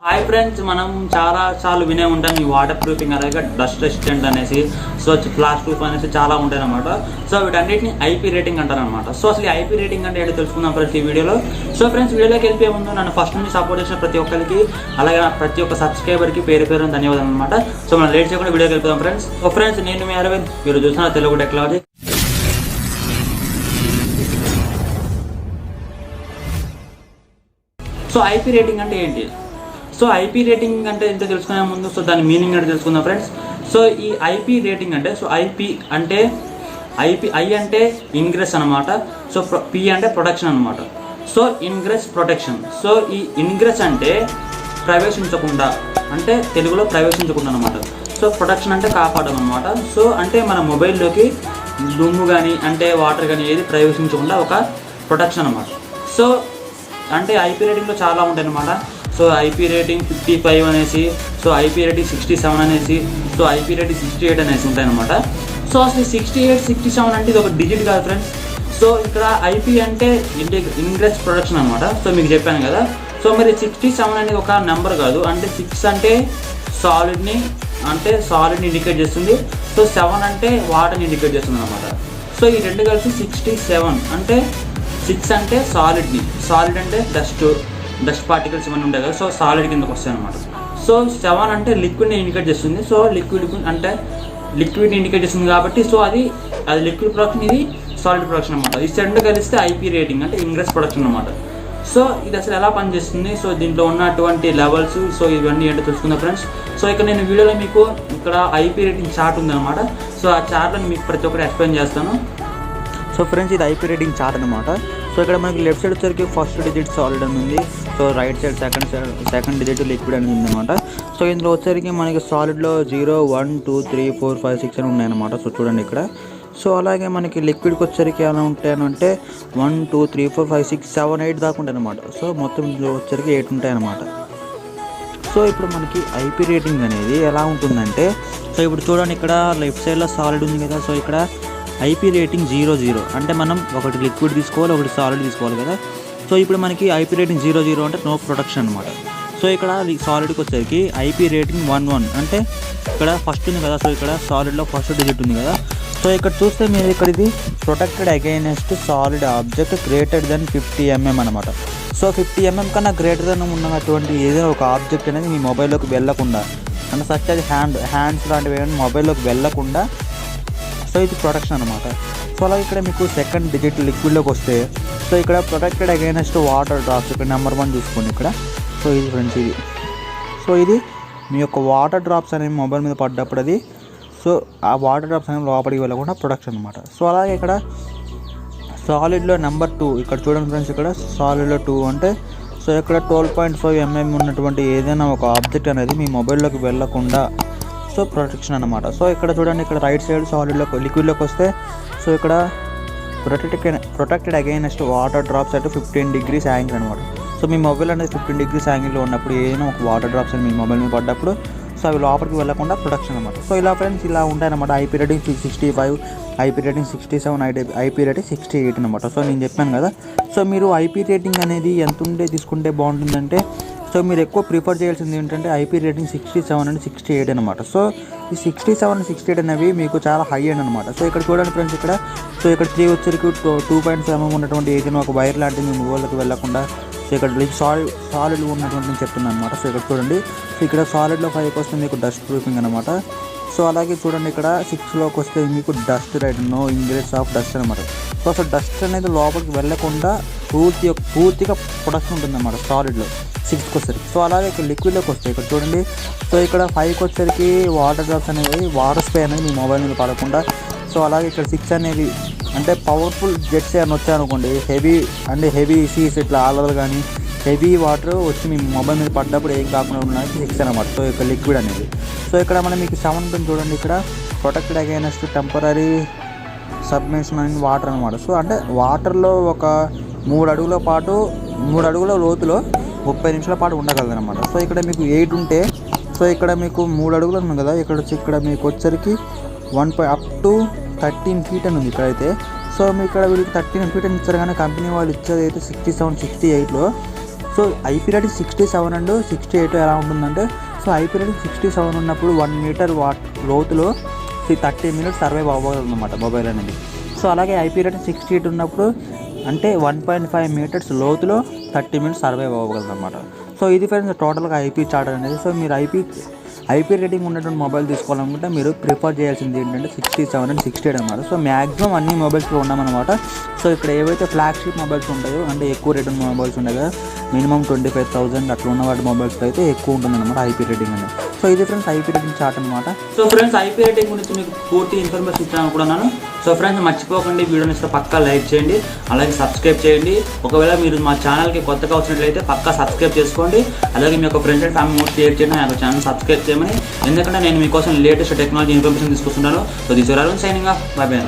Hi friends, మనం చాలా వినే ఉంటాం ఈ వాటర్ ప్రూఫింగ్ అలాగే డస్ట్ రెసిస్టెంట్ అనేసి, సో ఫ్లాష్ ప్రూఫ్ అనేసి చాలా ఉంటాయి అనమాట. సో వీటన్నిటిని ఐపీ రేటింగ్ అంటారు అనమాట. సో అసలు ఈ ఐపీ రేటింగ్ అంటే ఏంటో తెలుసుకుందాం ఫ్రెండ్స్ ఈ వీడియోలో. సో ఫ్రెండ్స్, వీడియోలోకి వెళ్ళిపోయే ముందు నన్ను ఫస్ట్ నుంచి సపోర్ట్ చేసిన ప్రతి ఒక్కరికి అలాగే ప్రతి ఒక్క సబ్స్క్రైబర్కి పేరు ధన్యవాదాలు అనమాట. సో మనం లేట్ చేయకుండా వీడియోకి వెళ్ళిపోదాం ఫ్రెండ్స్. సో ఫ్రెండ్స్, నేను మీ అరవింద్, మీరు చూసిన Telugu technology. So IP rating అంటే ఏంటి? సో ఐపీ రేటింగ్ అంటే ఎంత తెలుసుకునే ముందు సో దాని మీనింగ్ అంటే తెలుసుకుందాం ఫ్రెండ్స్. సో ఈ ఐపీ రేటింగ్ అంటే ఐ అంటే ఇంగ్రెస్ అనమాట. సో పి అంటే ప్రొటెక్షన్ అనమాట. So ingress protection. సో ఈ ఇంగ్రెస్ అంటే ప్రవేశించకుండా, అంటే తెలుగులో ప్రవేశించకుండా అనమాట. సో ప్రొటెక్షన్ అంటే కాపాడడం అనమాట. సో అంటే మన మొబైల్లోకి దుమ్ము కానీ అంటే వాటర్ కానీ ఏది ప్రవేశించకుండా ఒక ప్రొటెక్షన్ అనమాట. సో అంటే ఐపీ రేటింగ్లో చాలా ఉంటాయి అనమాట. సో ఐపీ రేటింగ్ 55 అనేసి, సో ఐపీ రేటింగ్ 67 అనేసి, సో ఐపీ రేటింగ్ 68 అనేసి ఉంటాయి అనమాట. సో అసలు 68, 67 అంటే ఇది ఒక డిజిట్ కాదు ఫ్రెండ్స్. సో ఇక్కడ ఐపీ అంటే ఇంగ్రెస్ ప్రొటెక్షన్ అనమాట. సో మీకు చెప్పాను కదా. సో మరి 67 అనేది ఒక నెంబర్ కాదు. అంటే 6 అంటే సాలిడ్ని ఇండికేట్ చేస్తుంది. సో 7 అంటే వాటర్ని ఇండికేట్ చేస్తుంది అనమాట. సో ఈ రెండు కలిసి 67 అంటే 6 అంటే సాలిడ్ అంటే డస్ట్ పార్టికల్స్ ఇవన్నీ ఉంటాయి కదా. సో సాలిడ్ కిందకు వస్తాయి అనమాట. సో 7 అంటే లిక్విడ్ని ఇండికేట్ చేస్తుంది. సో లిక్విడ్ ఇండికేట్ చేస్తుంది కాబట్టి సో అది లిక్విడ్ ప్రొడక్షన్, ఇది సాలిడ్ ప్రొడక్షన్ అనమాట. ఈ రెండు కలిస్తే ఐపీ రేటింగ్ అంటే ఇంగ్రెస్ ప్రొడక్షన్ అనమాట. సో ఇది అసలు ఎలా పనిచేస్తుంది, సో దీంట్లో ఉన్నటువంటి లెవెల్స్, సో ఇవన్నీ ఏంటో తెలుసుకుందాం ఫ్రెండ్స్. సో ఇక్కడ నేను వీడియోలో మీకు ఇక్కడ ఐపీ రేటింగ్ చార్ట్ ఉందన్నమాట. సో ఆ చార్ట్ని మీకు ప్రతి ఒక్కటి ఎక్స్ప్లెయిన్ చేస్తాను. సో ఫ్రెండ్స్, ఇది ఐపీ రేటింగ్ చార్ట్ అనమాట. సో ఇక్కడ మనకి లెఫ్ట్ సైడ్ వచ్చరికి ఫస్ట్ డిజిట్ సాలిడ్ అని ఉంది. So right side second digit liquid అని ఉంది అనమాట. సో ఇందులో వచ్చరికి మనకి సాలిడ్లో 0, 1, 2, 3, 4, 5, 6 అని ఉన్నాయన్నమాట. సో చూడండి ఇక్కడ. సో అలాగే మనకి లిక్విడ్కి వచ్చరికి ఎలా ఉంటాయనంటే 1, 2, 3, 4, 5, 6, 7, 8 దాకా ఉంటాయి అనమాట. సో మొత్తం ఇందులో వచ్చరికి 8 ఉంటాయన్నమాట. సో ఇప్పుడు మనకి ఐపీ రేటింగ్ అనేది ఎలా ఉంటుందంటే, సో ఇప్పుడు చూడండి ఇక్కడ లెఫ్ట్ సైడ్లో సాలిడ్ ఉంది కదా. సో ఇక్కడ ఐపీ రేటింగ్ 0, అంటే మనం ఒకటి లిక్విడ్ తీసుకోవాలి, ఒకటి సాలిడ్ తీసుకోవాలి కదా. సో ఇప్పుడు మనకి ఐపీ రేటింగ్ 0 అంటే నో ప్రొటెక్షన్ అనమాట. సో ఇక్కడ సాలిడ్కి వచ్చేసరికి ఐపీ రేటింగ్ 1 అంటే ఇక్కడ ఫస్ట్ ఉంది కదా. సో ఇక్కడ సాలిడ్లో ఫస్ట్ డిజిట్ ఉంది కదా. సో ఇక్కడ చూస్తే మీరు ఇక్కడ ఇది protected against solid object greater than 50 mm అనమాట. సో 50 mm కన్నా గ్రేటర్ దెన్ ఉన్నటువంటి ఏదైనా ఒక ఆబ్జెక్ట్ అనేది మీ మొబైల్లోకి వెళ్ళకుండా, అంటే సచ్ అది హ్యాండ్స్ లాంటివి ఏమైనా మొబైల్లోకి వెళ్ళకుండా, సో ఇది ప్రొటెక్షన్ అనమాట. సో అలాగే ఇక్కడ మీకు సెకండ్ డిజిట్ లిక్విడ్లోకి వస్తే, సో ఇక్కడ ప్రొటెక్టెడ్ అగైనెస్ట్ వాటర్ డ్రాప్స్, ఇక్కడ నెంబర్ 1 చూసుకోండి ఇక్కడ. సో ఇది ఫ్రెండ్స్ ఇది. సో ఇది మీ యొక్క వాటర్ డ్రాప్స్ అనేవి మొబైల్ మీద పడ్డప్పుడు అది, సో ఆ వాటర్ డ్రాప్స్ అనేవి లోపలికి వెళ్ళకుండా ప్రొటెక్షన్ అనమాట. సో అలాగే ఇక్కడ సాలిడ్లో నెంబర్ 2 ఇక్కడ చూడండి ఫ్రెండ్స్. ఇక్కడ సాలిడ్లో 2 అంటే సో ఇక్కడ 12.5 mm ఉన్నటువంటి ఏదైనా ఒక ఆబ్జెక్ట్ అనేది మీ మొబైల్లోకి వెళ్ళకుండా, సో ప్రొటెక్షన్ అనమాట. సో ఇక్కడ చూడండి, ఇక్కడ రైట్ సైడ్ లిక్విడ్లోకి వస్తే, సో ఇక్కడ protected against water drops at 15 degrees angle అనమాట. సో మీ మొబైల్ అనేది 15 degrees యాంగిల్లో ఉన్నప్పుడు ఏదైనా ఒక వాటర్ డ్రాప్స్ అని మీ మొబైల్ మీద పడ్డప్పుడు, సో అవి లోపలికి వెళ్ళకుండా ప్రొటెక్షన్ అనమాట. సో ఇలా ఫ్రెండ్స్ ఇలా ఉంటాయన్నమాట. IP rating 65, IP rating 67, IP rating 68 అనమాట. సో నేను చెప్పాను కదా. సో మీరు ఐపీ రేటింగ్ అనేది ఎంత ఉంటే తీసుకుంటే బాగుంటుందంటే, సో మీరు ఎక్కువ ప్రిఫర్ చేయాల్సింది ఏంటంటే ఐపీ రేటింగ్ 67 and 68 అనమాట. సో ఈ 67, 68 అనేవి మీకు చాలా హై అండ్ అనమాట. సో ఇక్కడ చూడండి ఫ్రెండ్స్, ఇక్కడ సో ఇక్కడ 3 వచ్చరికి 2.5 mm ఉన్నటువంటి ఏదైనా ఒక వైర్ లాంటిది మీ మొబైల్లోకి వెళ్ళకుండా, సో ఇక్కడ సాలిడ్ ఉన్నటువంటి నేను చెప్తున్నాను అనమాట. సో ఇక్కడ చూడండి, సో ఇక్కడ సాలిడ్లో 5కి వస్తే మీకు డస్ట్ ప్రూఫింగ్ అనమాట. సో అలాగే చూడండి ఇక్కడ 6లోకి వస్తే మీకు dust right, no ingress of dust అనమాట. సో అసలు డస్ట్ అనేది లోపలికి వెళ్ళకుండా పూర్తిగా ప్రొటెక్షన్ ఉంటుందన్నమాట సాలిడ్లో 6కి వచ్చేసరికి. సో అలాగే ఇక్కడ లిక్విడ్లోకి వస్తాయి, ఇక్కడ చూడండి. సో ఇక్కడ 5కి వచ్చేసరికి వాటర్ డ్రాప్స్ అనేవి, వాటర్ స్ప్రే అనేది మీ మొబైల్ మీద పడకుండా. సో అలాగే ఇక్కడ 6 అనేది అంటే పవర్ఫుల్ జెట్స్ అని వచ్చాయనుకోండి, హెవీ సీస్ ఇట్లా ఆలలు కానీ హెవీ వాటర్ వచ్చి మీ మొబైల్ మీద పడ్డప్పుడు ఏం కాకుండా ఉన్నాయి 6 అనమాట. సో ఇక్కడ లిక్విడ్ అనేది. సో ఇక్కడ మనం మీకు 7 ఉంటుంది చూడండి. ఇక్కడ protected against temporary submersion and water అనమాట. సో అంటే వాటర్లో ఒక 3 అడుగుల లోతులో 30 నిమిషాల పాటు ఉండగలదు అనమాట. సో ఇక్కడ మీకు 8 ఉంటే, సో ఇక్కడ మీకు 3 అడుగులు ఉంది కదా. ఇక్కడ మీకు వచ్చరికి 1 up to 13 feet అని ఉంది ఇక్కడైతే. సో మీ ఇక్కడ వీళ్ళకి 13 feet అని ఇచ్చారు, కానీ కంపెనీ వాళ్ళు ఇచ్చేది అయితే 67, 68లో. సో ఐపీ రేటింగ్ 67 అండ్ 68 ఎలా ఉంటుందంటే, సో ఐపీ రేటింగ్ 67 ఉన్నప్పుడు 1 మీటర్ లోతులో 30 మినిట్స్ సర్వైవ్ అవ్వగలదు అనమాట మొబైల్ అనేది. సో అలాగే ఐపీ రేటింగ్ 68 ఉన్నప్పుడు అంటే 1.5 మీటర్స్ లోతులో 30 మినిట్స్ సర్వైవ్ అవ్వగలదు అనమాట. సో ఇది ఫ్రెండ్స్ టోటల్గా ఐపీ చార్ట్ అనేది. సో మీరు ఐపీ రేటింగ్ ఉన్నటువంటి మొబైల్ తీసుకోవాలనుకుంటే మీరు ప్రిఫర్ చేయాల్సింది ఏంటంటే 67 అండ్ 68 అనమాట. సో మ్యాక్సిమం అన్ని మొబైల్స్లో ఉన్నామన్నమాట. సో ఇక్కడ ఏవైతే ఫ్లాగ్షిప్ మొబైల్స్ ఉంటాయో అంటే ఎక్కువ రేటింగ్ మొబైల్స్ ఉంటాయి కదా, మినిమం 25,000 అట్లా ఉన్న వాటి మొబైల్స్లో అయితే ఎక్కువ ఉంటుందన్నమాట ఐపీ రేటింగ్ అనేది. సో ఇది ఫ్రెండ్స్ ఐపీ రేటింగ్ చార్ట్ అనమాట. సో ఫ్రెండ్స్ ఐపీ రేటింగ్ గురించి మీకు పూర్తి ఇన్ఫర్మేషన్ ఇచ్చాను అనుకున్నాను. సో ఫ్రెండ్స్ మర్చిపోకండి, వీడియోని ఇస్తే పక్కా లైక్ చేయండి, అలాగే సబ్స్క్రైబ్ చేయండి. ఒకవేళ మీరు మా ఛానల్కి కొత్తగా వచ్చినట్లయితే పక్కా సబ్స్క్రైబ్ చేసుకోండి. అలాగే మీ యొక్క friends and family must share చేయండి, నా ఛానల్ సబ్స్క్రైబ్ చేయమని. ఎందుకంటే నేను మీకోసం లేటెస్ట్ టెక్నాలజీ ఇన్ఫర్మేషన్ తీసుకొస్తున్నాను. So this is Arvind signing off. Bye by.